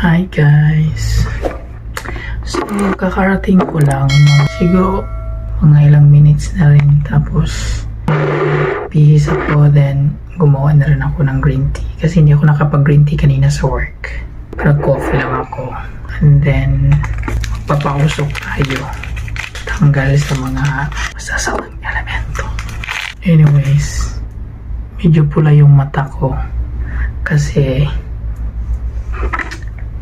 Hi guys. So kakarating ko lang, siguro mga ilang minutes na rin, tapos bihis ako, then gumawa na rin ako ng green tea kasi hindi ako nakapag green tea kanina sa work. Nag-coffee lang ako, and then papausok tayo, tanggal sa mga masasamang elemento. Anyways, medyo pula yung mata ko kasi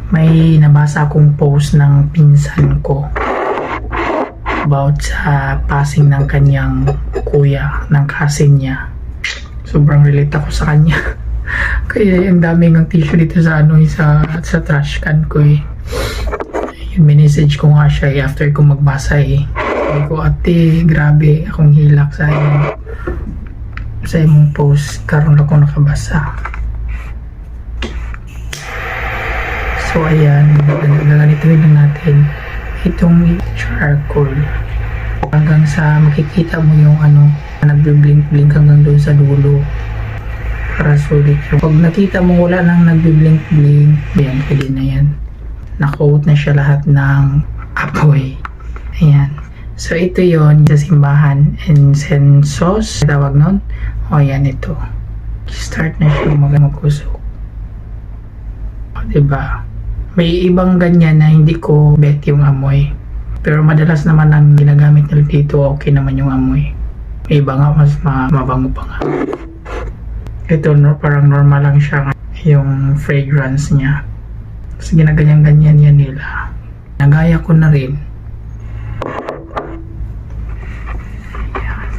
may nabasa akong post ng pinsan ko about sa passing ng kanyang kuya, ng cousin niya. Sobrang relate ako sa kanya. Kaya ang daming ang tissue dito sa sa trash can ko eh. Yung message ko nga siya after ko magbasa eh. Sabi ko, ate, grabe akong hilak sa imong post, karon ako nakabasa. So ayan, gaganituin lang natin itong charcoal hanggang sa makikita mo yung nagbi-blink-blink hanggang doon sa dulo para sulit yung pag nakita mo wala nang nagbi-blink-blink, ayan, pwede na yan, na-coat na siya lahat ng apoy. Ayan, so ito yon sa simbahan, incense sauce tawag nun. O ayan, ito start na siya magkusok, o diba? May ibang ganyan na hindi ko bet yung amoy. Pero madalas naman ang ginagamit nila dito, okay naman yung amoy. May iba nga mas mabango pa nga. Ito parang normal lang siya, yung fragrance niya. Kasi ginaganyan-ganyan yan nila. Nagaya ko na rin. Ayan.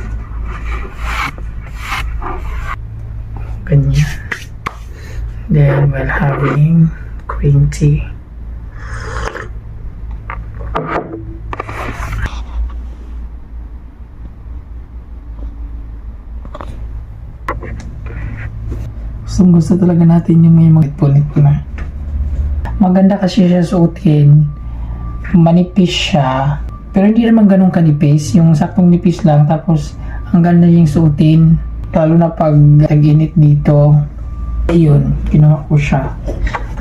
Ganyan. Then while having green tea. Gusto talaga natin yung may magpunit-punit na. Maganda kasi siya suotin. Manipis siya. Pero hindi naman ganun kanipis. Yung saktong nipis lang. Tapos ang ganda yung suotin. Lalo na pag tag-init dito. Ayun, ginawa ko siya.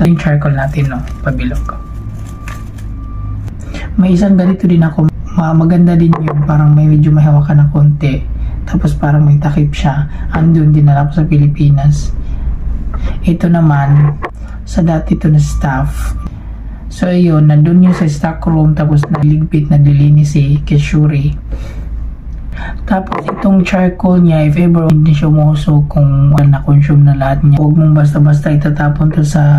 Yung charcoal natin, no? Pabilog ko. May isang ganito din ako. Maganda din yung parang may medyo mahawakan ng konti. Tapos parang may takip siya. Andun din na ako sa Pilipinas. Ito naman, sa dati ito na staff. So ayun, nandun yung sa stock room. Tapos nagliligpit, naglilinis si Keshuri. Tapos itong charcoal niya, if ever hindi siya umuusok, kung na-consume na lahat niya, huwag mong basta-basta itatapon to sa